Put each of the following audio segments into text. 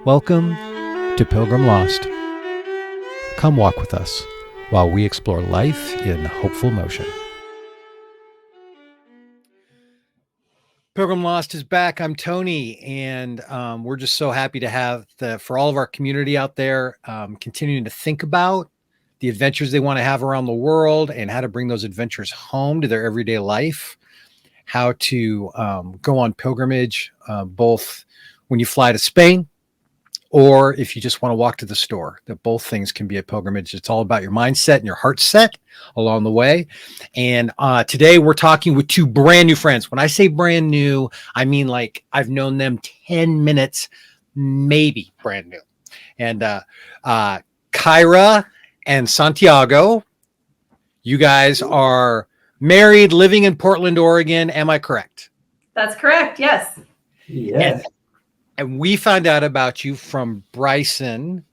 Welcome to Pilgrim Lost. Come walk with us while we explore life in hopeful motion. Pilgrim Lost is back. I'm Tony, and we're just so happy to have for all of our community out there continuing to think about the adventures they want to have around the world and how to bring those adventures home to their everyday life, how to go on pilgrimage, both when you fly to Spain or if you just want to walk to the store. That both things can be a pilgrimage. It's all about your mindset and your heart set along the way. And today we're talking with two brand new friends. When I say brand new, I mean like I've known them 10 minutes, maybe brand new. And Kaira and Santiago, you guys are married, living in Portland, Oregon. Am I correct? That's correct. Yes. Yes. And we found out about you from Bryson,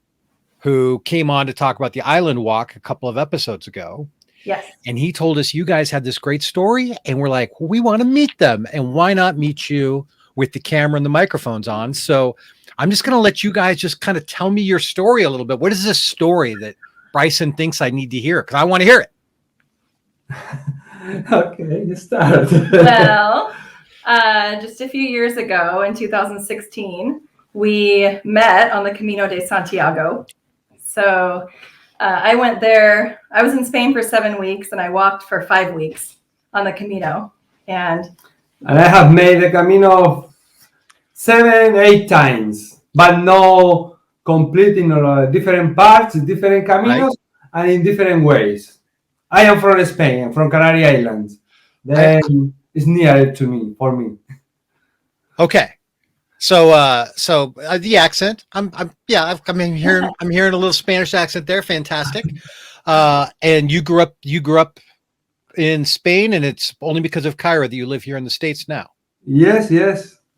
who came on to talk about the island walk a couple of episodes ago. Yes. And he told us you guys had this great story, and we're like, well, we want to meet them. And why not meet you with the camera and the microphones on? So I'm just going to let you guys just kind of tell me your story a little bit. What is this story that Bryson thinks I need to hear? Because I want to hear it. Okay, you start. Well, just a few years ago in 2016, we met on the Camino de Santiago. So I went there. I was in Spain for 7 weeks, and I walked for 5 weeks on the Camino. And I have made the Camino 7, 8 times, but no completing different parts, different Caminos, right, and in different ways. I am from Spain, from Canary Islands. Then it's near to me, for me. Okay. So the accent, I'm hearing a little Spanish accent there. Fantastic. And you grew up in Spain, and it's only because of Kaira that you live here in the States now. Yes,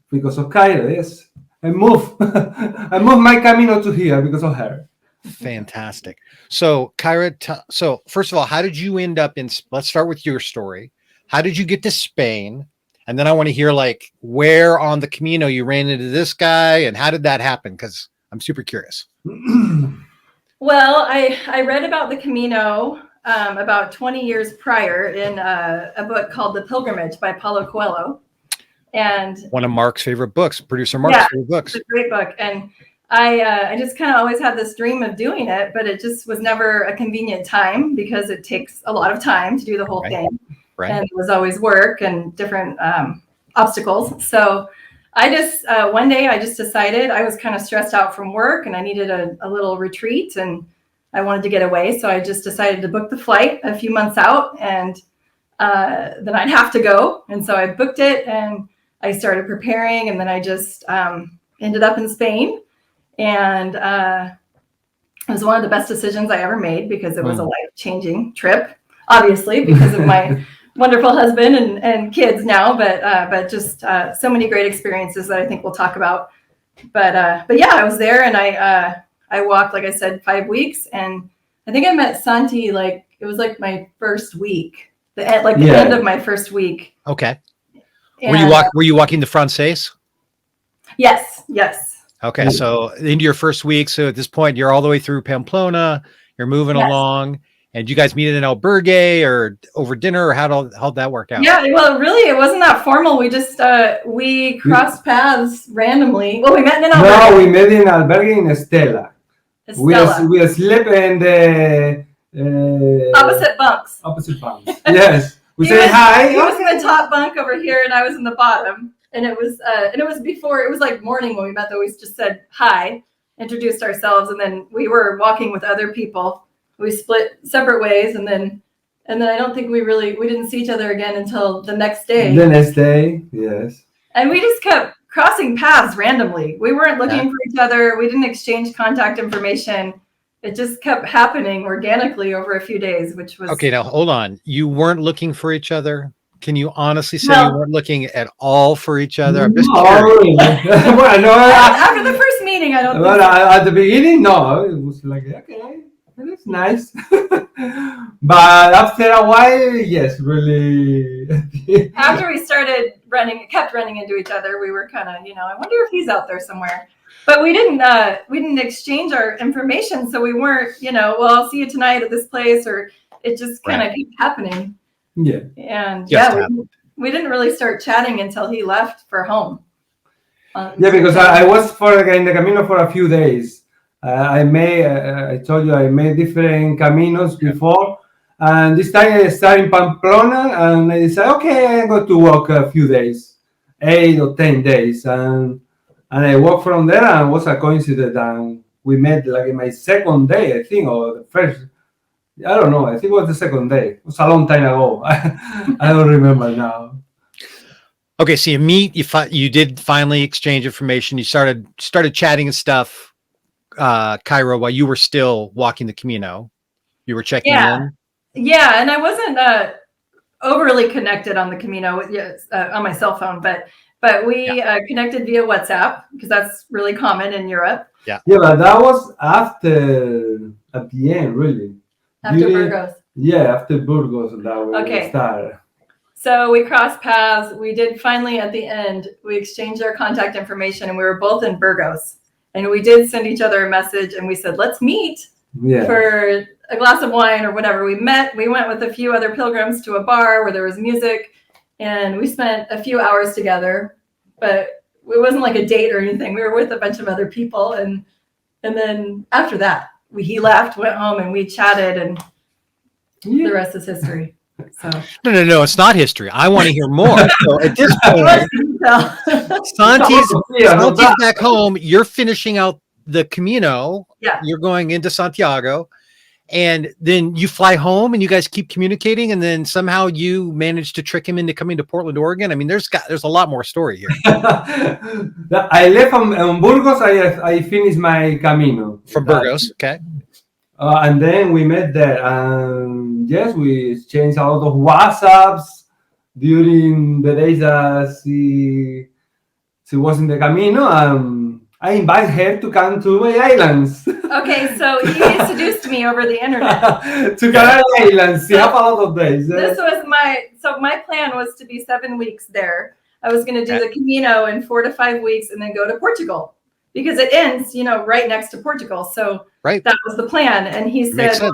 because of Kaira, yes. I moved my Camino to here because of her. Fantastic. So Kaira, so first of all, how did you end up let's start with your story. How did you get to Spain? And then I want to hear like where on the Camino you ran into this guy and how did that happen? Because I'm super curious. Well, I read about the Camino about 20 years prior in a book called The Pilgrimage by Paulo Coelho. And one of Mark's favorite books, producer Mark's favorite books. It's a great book. And I just kind of always had this dream of doing it, but it just was never a convenient time because it takes a lot of time to do the whole thing. Right. And it was always work and different obstacles. So I just, one day I just decided I was kind of stressed out from work and I needed a little retreat and I wanted to get away. So I just decided to book the flight a few months out and then I'd have to go. And so I booked it and I started preparing and then I just ended up in Spain. And it was one of the best decisions I ever made because it was a life-changing trip, obviously, because of my wonderful husband and kids now, but just so many great experiences that I think we'll talk about. But yeah, I was there and I walked, like I said, 5 weeks, and I think I met Santi it was like my first week, the end of my first week. Okay. And, were you walking the Francés? Yes. Okay, so into your first week. So at this point, you're all the way through Pamplona. You're moving along. And you guys meet in an albergue or over dinner, or how'd that work out? Yeah, well, really, it wasn't that formal. We just we crossed paths randomly. Well, we met in an albergue. No, we met in an albergue in Estela. We slept in the opposite bunks. Yes, we say hi. He was in the top bunk over here, and I was in the bottom. And it was before, it was like morning when we met, though. We just said hi, introduced ourselves, and then we were walking with other people. We split separate ways, and then I don't think we didn't see each other again until the next day. The next day, yes. And we just kept crossing paths randomly. We weren't looking for each other. We didn't exchange contact information. It just kept happening organically over a few days, which was... Okay, now hold on. You weren't looking for each other? Can you honestly say you weren't looking at all for each other? I'm just curious. Well, no, after the first meeting, I don't think so. At the beginning, no. It was like, okay, that's nice. But after a while, yes, really. After we kept running into each other, we were kind of, I wonder if he's out there somewhere. But we didn't exchange our information, so we weren't, well, I'll see you tonight at this place, or it just kind of kept happening. Yeah. And Just we didn't really start chatting until he left for home. Yeah, because I was in the Camino for a few days. I told you I made different Caminos before, and this time I started in Pamplona, and I decided, okay, I'm going to walk a few days, 8 or 10 days, and I walked from there, and it was a coincidence, and we met like in my second day, I think, or the first. I don't know. I think it was the second day. It was a long time ago. I don't remember now. Okay, so you meet, you did finally exchange information. You started chatting and stuff, Kaira, while you were still walking the Camino. You were checking in. Yeah, and I wasn't overly connected on the Camino on my cell phone, but we connected via WhatsApp because that's really common in Europe. Yeah, but that was at the end, really. After Burgos. Yeah, after Burgos, that we started. So we crossed paths. We did finally at the end, we exchanged our contact information, and we were both in Burgos. And we did send each other a message, and we said, let's meet for a glass of wine or whatever. We met. We went with a few other pilgrims to a bar where there was music, and we spent a few hours together. But it wasn't like a date or anything. We were with a bunch of other people. And then after that, he left, went home, and we chatted, and the rest is history. So No, it's not history. I want to hear more. So at this point, Santi's back home. You're finishing out the Camino. Yeah. You're going into Santiago, and then you fly home, and you guys keep communicating, and then somehow you manage to trick him into coming to Portland, Oregon. I mean, there's a lot more story here. I left on Burgos. I finished my Camino from Burgos. Okay. And then we met there, and yes, we exchanged a lot of WhatsApps during the days that she was in the Camino. I invited her to come to my islands. Okay, so he seduced me over the internet. To Canary Islands. She have a lot of days. This was my plan was to be 7 weeks there. I was going to do the Camino in 4 to 5 weeks and then go to Portugal. Because it ends, right next to Portugal. So that was the plan. And he said, well,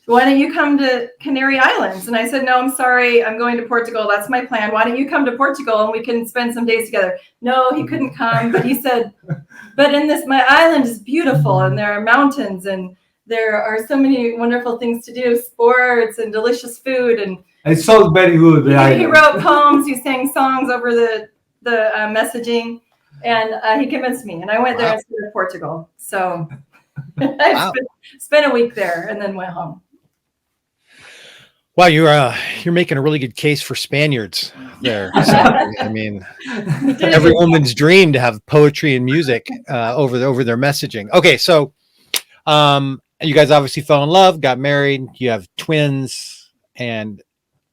why don't you come to Canary Islands? And I said, no, I'm sorry. I'm going to Portugal. That's my plan. Why don't you come to Portugal and we can spend some days together? No, he couldn't come. But he said, but my island is beautiful and there are mountains and there are so many wonderful things to do, sports and delicious food. And it sounds very good. He wrote poems. He sang songs over the messaging. And he convinced me, and I went there instead of Portugal. So I spent a week there and then went home. Wow, you're making a really good case for Spaniards there. I mean, every woman's dream to have poetry and music over their messaging. Okay, so you guys obviously fell in love, got married, you have twins, and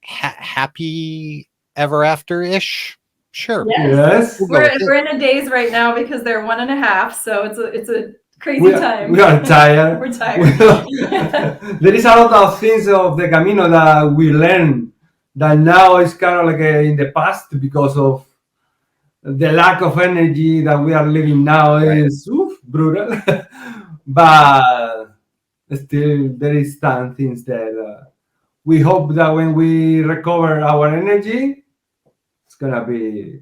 happy ever after-ish. Sure. Yes. We're in a daze right now because they're 1.5, so it's a crazy time. We are tired. We're tired. There is a lot of things of the Camino that we learn that now is kind of like in the past because of the lack of energy that we are living now is brutal. But still, there is some things that we hope that when we recover our energy, it's gonna be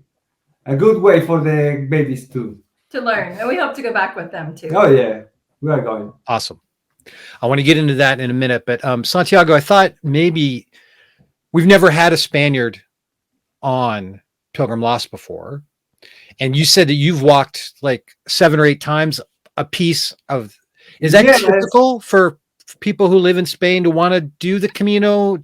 a good way for the babies to learn, and we hope to go back with them too. Oh yeah, we are going. Awesome. I want to get into that in a minute, but Santiago, I thought maybe we've never had a Spaniard on Pilgrim Lost before, and you said that you've walked like 7 or 8 times a piece of. Is that typical for people who live in Spain to want to do the Camino?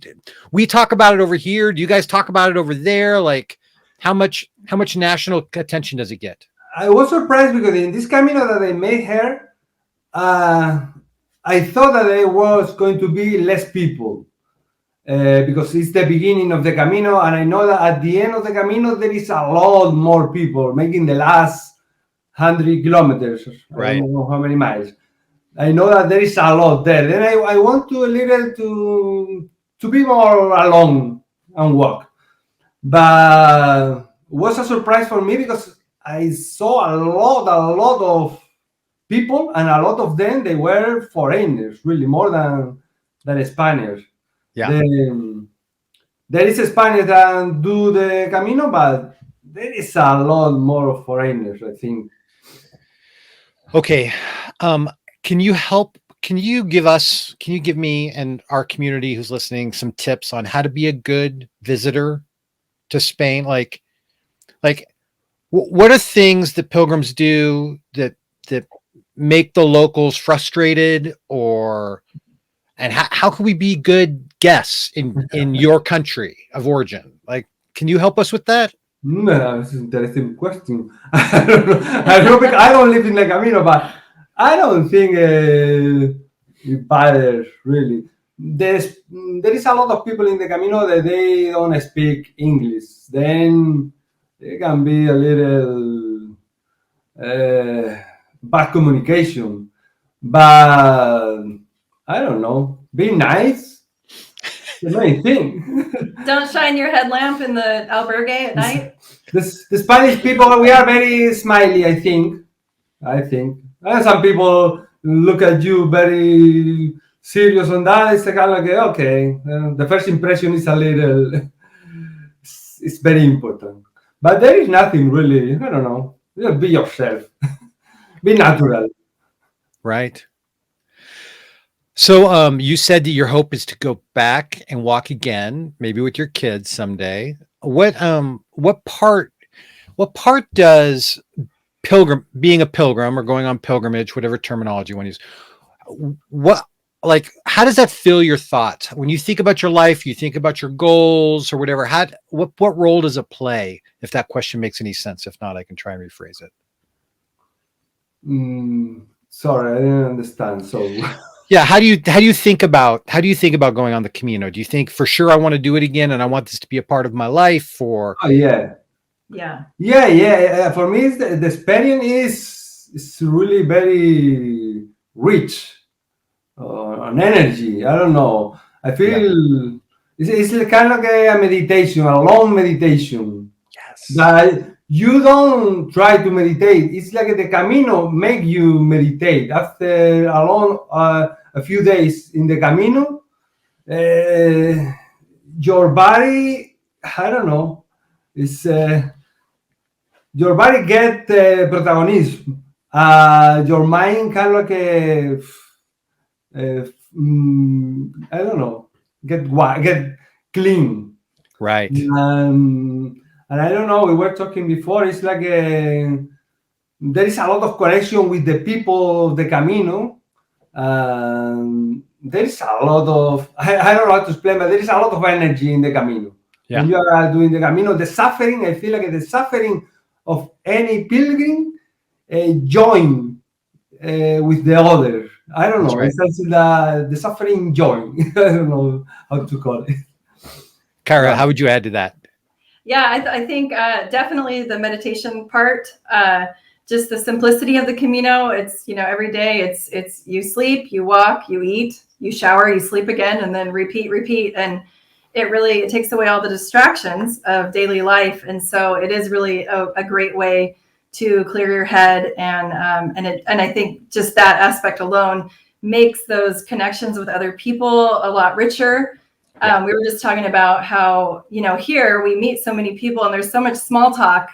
We talk about it over here. Do you guys talk about it over there? Like how much national attention does it get? I was surprised because in this Camino that I made here, I thought that there was going to be less people because it's the beginning of the Camino, and I know that at the end of the Camino there is a lot more people making the last 100 kilometers. Right. I don't know how many miles. I know that there is a lot there. Then I want to a little to be more alone and walk. But it was a surprise for me because I saw a lot of people, and a lot of them they were foreigners, really more than Spaniards. Yeah. There is a Spaniard that do the Camino, but there is a lot more foreigners, I think. Okay. Can you give me and our community who's listening some tips on how to be a good visitor to Spain? Like what are things that pilgrims do that make the locals frustrated, and how can we be good guests in your country of origin? Like, can you help us with that? That's an interesting question. I don't know. I don't live in the Camino, but I don't think it matters really. There is a lot of people in the Camino that they don't speak English. Then it can be a little bad communication. But I don't know. Be nice. The main thing. Don't shine your headlamp in the albergue at night. The Spanish people, we are very smiley, I think. And some people look at you very serious on that. It's kind of like, okay, the first impression is a little, it's very important. But there is nothing really, I don't know. Just be yourself. Be natural. Right. So you said that your hope is to go back and walk again, maybe with your kids someday. What part does being a pilgrim or going on pilgrimage, whatever terminology you want to use, how does that fill your thoughts? When you think about your life, you think about your goals or whatever, what role does it play? If that question makes any sense. If not, I can try and rephrase it. Sorry, I didn't understand. So yeah, how do you think about going on the Camino? Do you think for sure I want to do it again and I want this to be a part of my life? Or yeah. For me, the experience is really very rich on energy. I don't know. I feel it's kind of like a meditation, a long meditation. Yes. That you don't try to meditate. It's like the Camino make you meditate. After a few days in the Camino, your body, I don't know, it's your body get protagonism. Your mind kind of like I don't know, get clean. Right. And I don't know, we were talking before, it's like there is a lot of connection with the people of the Camino. There is a lot of, I don't know how to explain, but there is a lot of energy in the Camino. Yeah. When you are doing the Camino, the suffering, I feel like the suffering of any pilgrim join with the other. I don't know. Right. It's the suffering join. I don't know how to call it. Kaira, how would you add to that? Yeah, I think definitely the meditation part, just the simplicity of the Camino. It's, every day it's you sleep, you walk, you eat, you shower, you sleep again, and then repeat. And it takes away all the distractions of daily life. And so it is really a great way to clear your head. And I think just that aspect alone makes those connections with other people a lot richer. Yeah. We were just talking about how, here we meet so many people and there's so much small talk,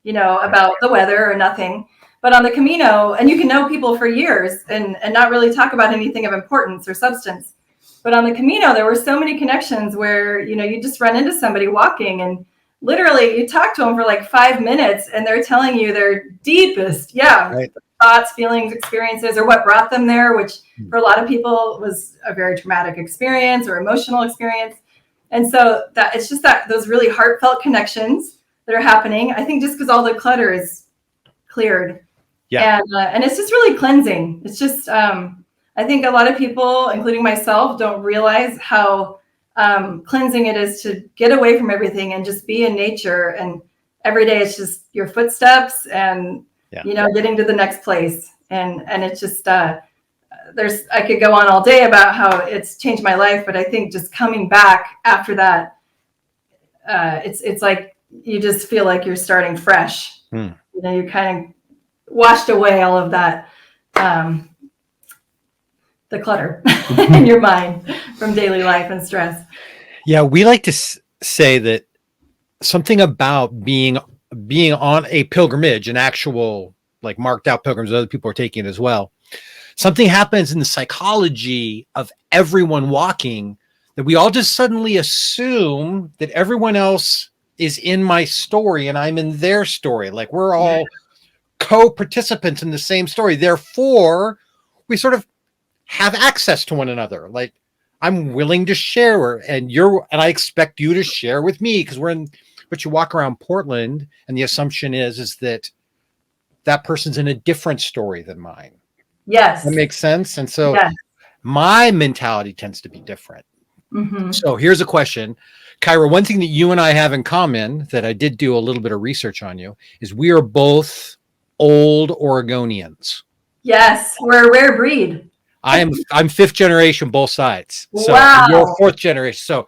about the weather or nothing. But on the Camino, and you can know people for years and not really talk about anything of importance or substance. But on the Camino, there were so many connections where, you just run into somebody walking and literally you talk to them for like 5 minutes and they're telling you their deepest, Right. thoughts, feelings, experiences, or what brought them there, which for a lot of people was a very traumatic experience or emotional experience. And so that it's just that those really heartfelt connections that are happening, I think, just because all the clutter is cleared. Yeah. And it's just really cleansing. It's just, I think a lot of people, including myself, don't realize how cleansing it is to get away from everything and just be in nature. And every day it's just your footsteps and, getting to the next place. And it's just, I could go on all day about how it's changed my life, but I think just coming back after that, it's like, you just feel like you're starting fresh. you know, you kind of washed away all of that, the clutter in your mind from daily life and stress. Yeah, we like to say that something about being on a pilgrimage, an actual like marked out pilgrims, other people are taking it as well. Something happens in the psychology of everyone walking that we all just suddenly assume that everyone else is in my story and I'm in their story. Like we're all co-participants in the same story. Therefore, we sort of have access to one another. Like I'm willing to share and I expect you to share with me because but you walk around Portland and the assumption is that person's in a different story than mine. Yes. That makes sense. And so my mentality tends to be different. Mm-hmm. So here's a question. Kaira, one thing that you and I have in common that I did do a little bit of research on you is we are both old Oregonians. Yes, we're a rare breed. I'm fifth generation, both sides. So wow. You're fourth generation. So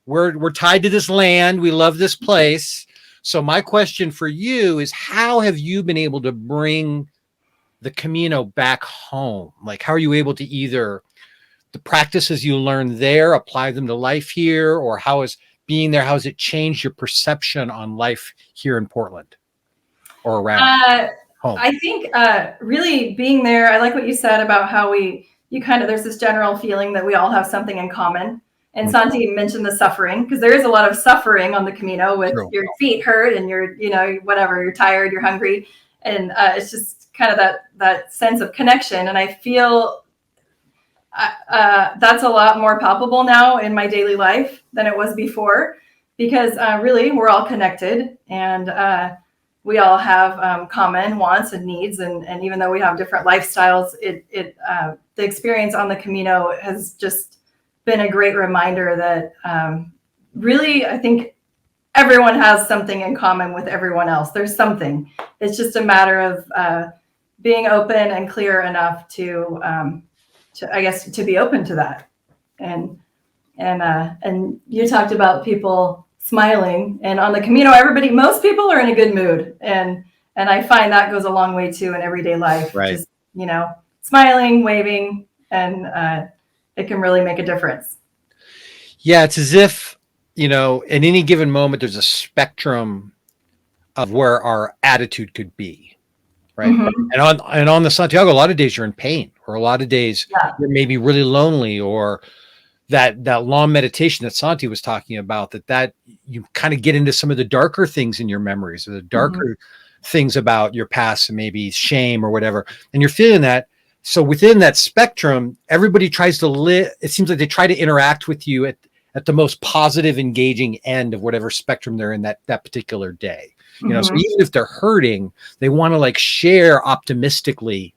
we're tied to this land. We love this place. So my question for you is, how have you been able to bring the Camino back home? Like, how are you able to either the practices you learned there, apply them to life here, or how has it changed your perception on life here in Portland or around home? I think really being there, I like what you said about how there's this general feeling that we all have something in common. And Santi mentioned the suffering, because there is a lot of suffering on the Camino with your feet hurt and you're tired, you're hungry. And it's just kind of that sense of connection. And I feel that's a lot more palpable now in my daily life than it was before, because really we're all connected and we all have common wants and needs. And even though we have different lifestyles, the experience on the Camino has just been a great reminder that really, I think everyone has something in common with everyone else. There's something. It's just a matter of being open and clear enough to be open to that. And you talked about people smiling, and on the Camino, most people are in a good mood. And I find that goes a long way too in everyday life. Right. Just, smiling, waving, and it can really make a difference. Yeah. It's as if, in any given moment, there's a spectrum of where our attitude could be. Right. Mm-hmm. And on the Santiago, a lot of days you're in pain, or a lot of days you're maybe really lonely, or that long meditation that Santi was talking about, that you kind of get into some of the darker things in your memories, or the darker things about your past, and maybe shame or whatever. And you're feeling that. So within that spectrum, everybody tries to live. It seems like they try to interact with you at the most positive, engaging end of whatever spectrum they're in that particular day. So even if they're hurting, they want to share optimistically,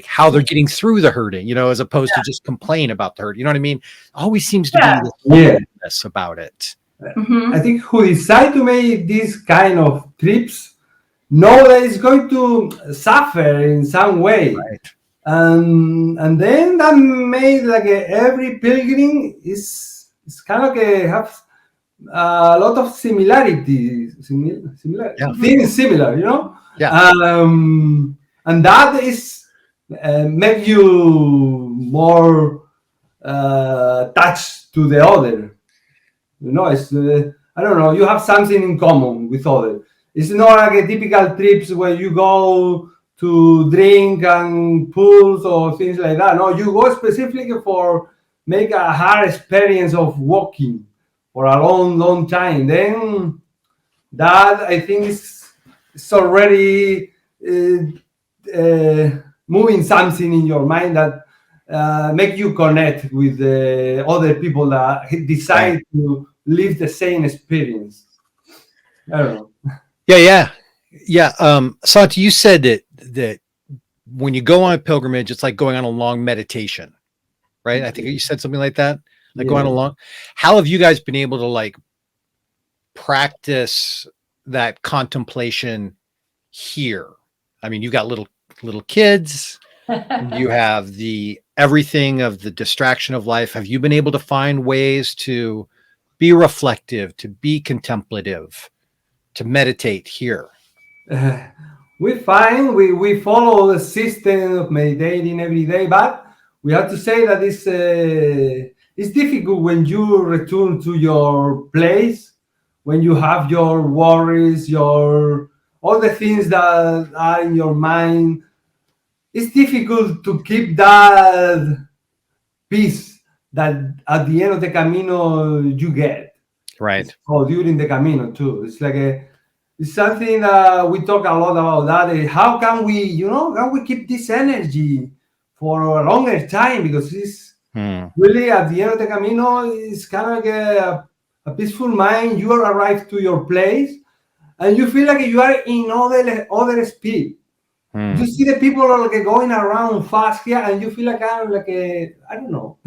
how they're getting through the hurting, as opposed to just complain about the hurt. You know what I mean? Always seems to be this about it. I think who decide to make these kind of trips know that it's going to suffer in some way. Right. And then that made every pilgrim is kind of have a lot of similarities, things similar, Yeah. And that is make you more touched to the other. It's I don't know. You have something in common with other. It's not like a typical trips where you go to drink and pools or things like that. No, you go specifically for make a hard experience of walking for a long time. Then that, I think, is already moving something in your mind that make you connect with the other people that decide to live the same experience. I don't know. Yeah. Santi, you said that when you go on a pilgrimage, it's like going on a long meditation, right? I think you said something like that. Going along. How have you guys been able to practice that contemplation here? I mean, you got little kids, you have everything of the distraction of life. Have you been able to find ways to be reflective, to be contemplative, to meditate here? We find we follow the system of meditating every day, but we have to say that it's difficult when you return to your place, when you have your worries, your all the things that are in your mind. It's difficult to keep that peace that at the end of the Camino you get. Right. Or during the Camino too. It's like it's something that we talk a lot about. That how can we keep this energy for a longer time? Because it's really at the end of the Camino, it's kind of like a peaceful mind. You arrive to your place, and you feel like you are in other speed. You see the people are like going around fast here, and you feel like I'm like I don't know,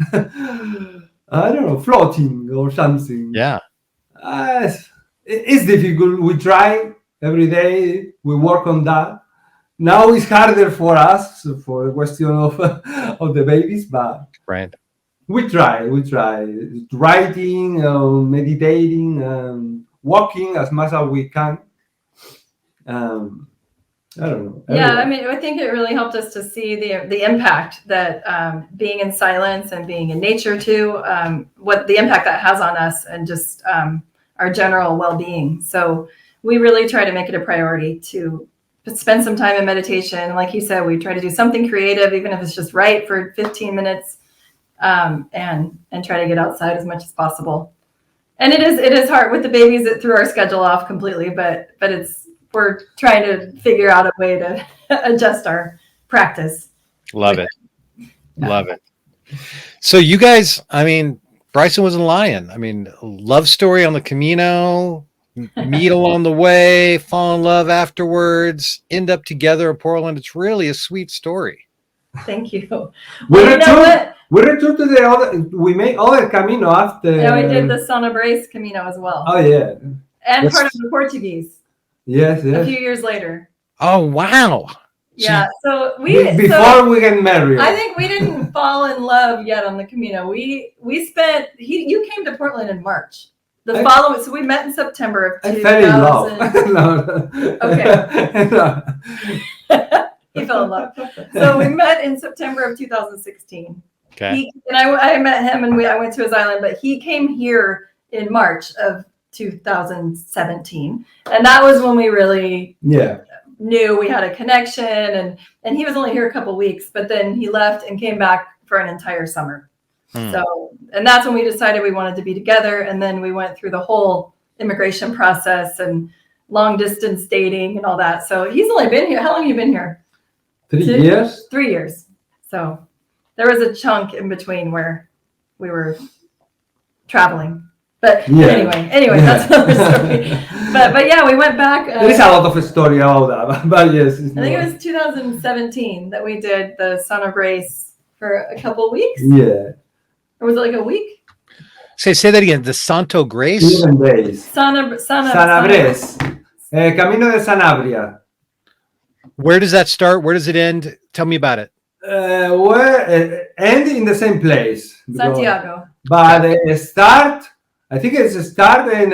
I don't know, floating or something. Yeah. It's difficult. We try every day. We work on that. Now it's harder for us for the question of of the babies, but Right. we try. We try writing, meditating, walking as much as we can. I don't know. Yeah, I mean, I think it really helped us to see the impact that being in silence and being in nature too, what the impact that has on us and just our general well-being. So we really try to make it a priority to spend some time in meditation. Like you said, we try to do something creative, even if it's just write for 15 minutes, and try to get outside as much as possible. And it is hard with the babies. It threw our schedule off completely, but we're trying to figure out a way to adjust our practice. Love it. Love it. So you guys, I mean, Bryson wasn't lying. I mean, love story on the Camino, meet along the way, fall in love afterwards, end up together in Portland. It's really a sweet story. Thank you. We returned to the other. We made other Camino after. Yeah, we did the Sana Brace Camino as well. Oh yeah. And part of the Portuguese. Yes. A few years later. Oh wow. Yeah. So before we get married. I think we didn't fall in love yet on the Camino. You came to Portland in March. So we met in September of 2000. I fell in love. No. Okay. No. He fell in love. So we met in September of 2016. Okay. I met him and I went to his island, but he came here in March of 2017, and that was when we really knew we had a connection. And he was only here a couple weeks, but then he left and came back for an entire summer. So, and that's when we decided we wanted to be together. And then we went through the whole immigration process and long distance dating and all that. So he's only been here. How long have you been here? 3 years. 3 years. So there was a chunk in between where we were traveling. But anyway, that's another story. But yeah, we went back. There is a lot of story about that, but yes. I think it was 2017 that we did the Sana Brace for a couple weeks. Yeah. Or was it like a week? Say that again. The Santo Grace? 7 days. Sanabres. Camino de Sanabria. Where does that start? Where does it end? Tell me about it. End in the same place. Santiago. But start, I think it's start in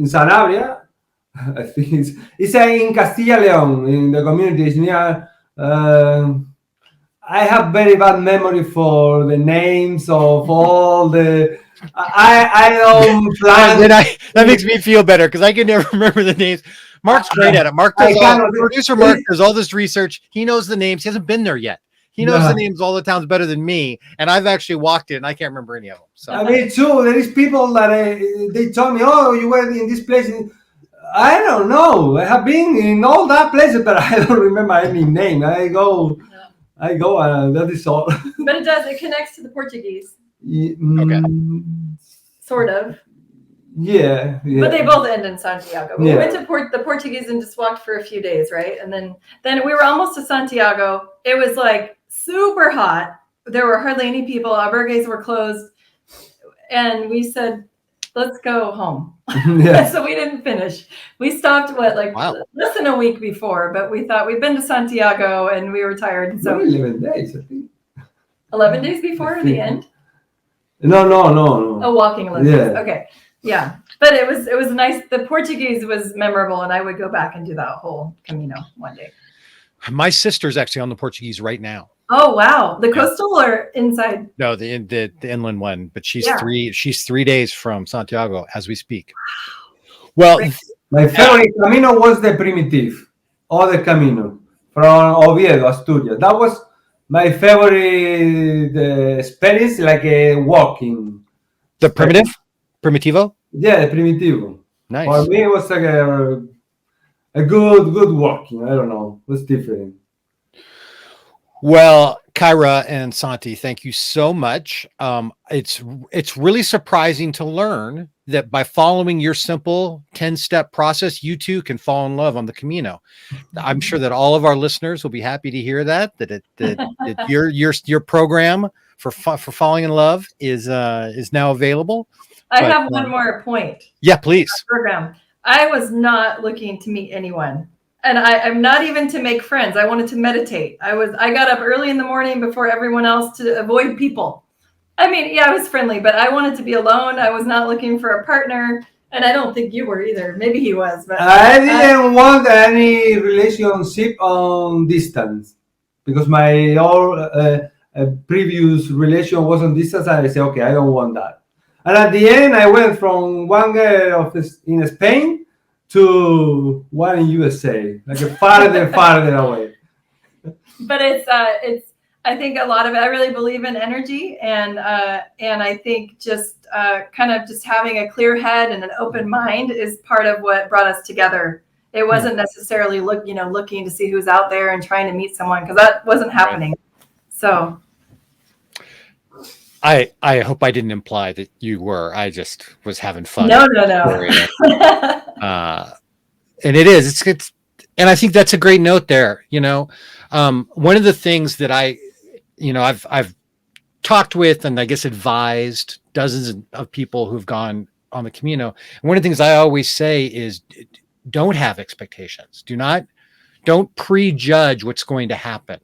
Sanabria. I think it's in Castilla León, in the community. It's near. I have very bad memory for the names of all the. I don't plan. That makes me feel better because I can never remember the names. Mark's great at it. Producer Mark does all this research. He knows the names. He hasn't been there yet. He knows the names of all the towns better than me, and I've actually walked it, and I can't remember any of them. So. I mean, too, there is people that they told me, "Oh, you were in this place." I don't know. I have been in all that places, but I don't remember any name. I go, that is all. But it connects to the Portuguese. Okay. Sort of. Yeah. But they both end in Santiago. We went to the Portuguese and just walked for a few days, right? And then we were almost to Santiago. It was like super hot. There were hardly any people. Albergues were closed. And we said, let's go home. So we didn't finish. We stopped, less than a week before, but we thought we'd been to Santiago and we were tired. So 11 days, I think. 11 days before the end? No. Oh, walking 11 days. Okay. Yeah. But it was nice. The Portuguese was memorable, and I would go back and do that whole Camino one day. My sister's actually on the Portuguese right now. Oh wow, the coastal or inside? No, the inland one, but she's Yeah. 3 days from Santiago as we speak. Well, my favorite Camino was the primitive, or the Camino from Oviedo, Asturias. That was my favorite experience, like a walking. the primitivo. Yeah, the primitivo. Nice. For me, it was like a good walking. I don't know, it was different. Well, Kaira and Santi, thank you so much. It's really surprising to learn that by following your simple 10-step process, you too can fall in love on the Camino. I'm sure that all of our listeners will be happy to hear that your program for falling in love is now available. I have one more point. Yeah, please. Program. I was not looking to meet anyone. And I'm not even to make friends. I wanted to meditate. I got up early in the morning before everyone else to avoid people. I mean, yeah, I was friendly, but I wanted to be alone. I was not looking for a partner. And I don't think you were either. Maybe he was. But I didn't want any relationship on distance because my previous relation was on distance. And I said, okay, I don't want that. And at the end, I went from one girl in Spain to one in USA, like farther away. But it's I think a lot of it, I really believe in energy, and I think just kind of just having a clear head and an open mind is part of what brought us together. It wasn't necessarily looking to see who's out there and trying to meet someone, because that wasn't happening. So I hope I didn't imply that you were. I just was having fun. No. And it is. It's and I think that's a great note there. One of the things that I've talked with and I guess advised dozens of people who've gone on the Camino. And one of the things I always say is don't have expectations. Don't prejudge what's going to happen.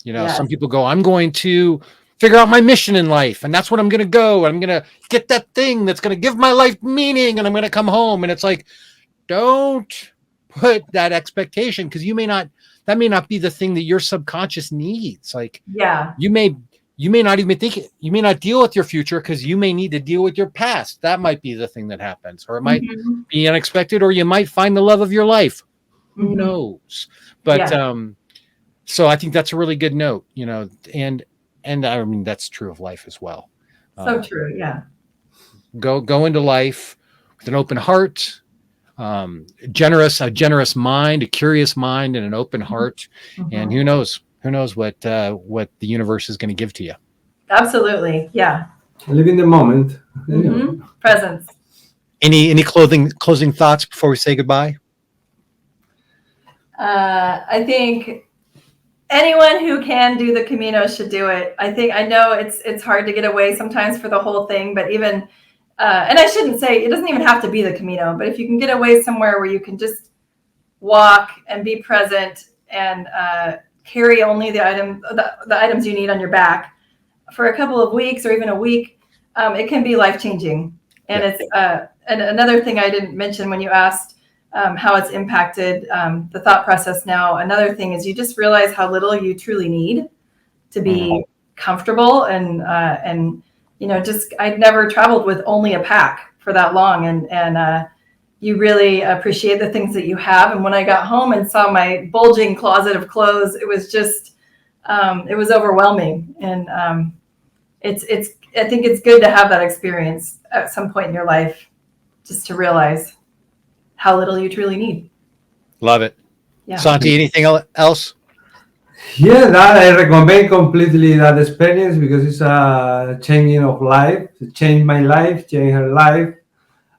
Yes. Some people go, I'm going to figure out my mission in life, and that's what I'm going to go. I'm going to get that thing that's going to give my life meaning, and I'm going to come home. And it's like, don't put that expectation, because that may not be the thing that your subconscious needs. Like, yeah, you may not even think it. You may not deal with your future because you may need to deal with your past. That might be the thing that happens, or it might be unexpected, or you might find the love of your life. Who knows? But so I think that's a really good note. And I mean, that's true of life as well. So true. Yeah. Go into life with an open heart, a generous mind, a curious mind, and an open heart. And who knows what the universe is going to give to you. Absolutely. Yeah. Live in the moment. Presence. Any closing thoughts before we say goodbye? I think anyone who can do the Camino should do it. I know it's hard to get away sometimes for the whole thing, but even, and I shouldn't say, it doesn't even have to be the Camino, but if you can get away somewhere where you can just walk and be present and carry only the items you need on your back for a couple of weeks or even a week, it can be life-changing. And it's and another thing I didn't mention when you asked how it's impacted the thought process now. Another thing is you just realize how little you truly need to be comfortable. And I'd never traveled with only a pack for that long. And you really appreciate the things that you have. And when I got home and saw my bulging closet of clothes, it was just, it was overwhelming. And I think it's good to have that experience at some point in your life, just to realize how little you truly need. Love it. Yeah. Santi, anything else? Yeah, that I recommend completely that experience because it's a changing of life. It changed my life, changed her life.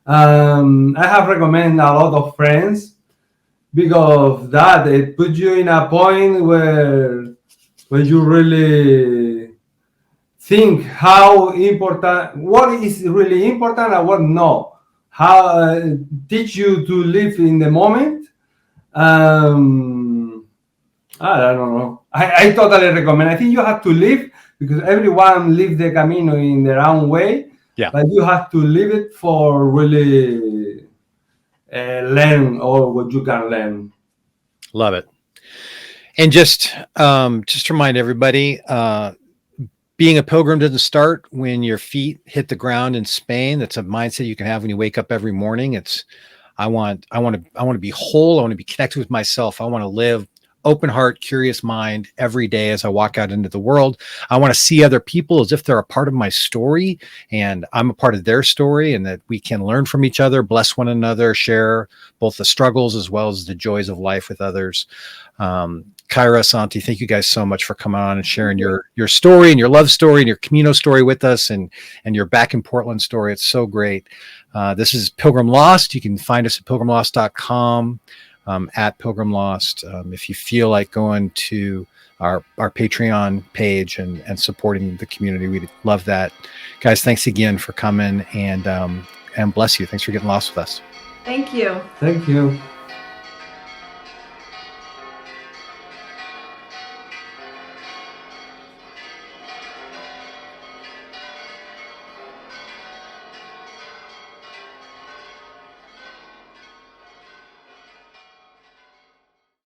I have recommended a lot of friends because of that. It puts you in a point where you really think what is really important and what no. How teach you to live in the moment. I don't know. I totally recommend. I think you have to live because everyone lives the Camino in their own way. Yeah. But you have to live it for really learn all what you can learn. Love it. And just to remind everybody, being a pilgrim doesn't start when your feet hit the ground in Spain. That's a mindset you can have when you wake up every morning. It's I want to be whole. I want to be connected with myself. I want to live open heart, curious mind every day as I walk out into the world. I want to see other people as if they're a part of my story and I'm a part of their story, and that we can learn from each other, bless one another, share both the struggles as well as the joys of life with others. Kaira, Santi, thank you guys so much for coming on and sharing your story and your love story and your Camino story with us, and your back in Portland story. It's so great. This is Pilgrim Lost. You can find us at pilgrimlost.com, at Pilgrim Lost. If you feel like going to our Patreon page and supporting the community, we'd love that. Guys, thanks again for coming, and bless you. Thanks for getting lost with us. Thank you. Thank you.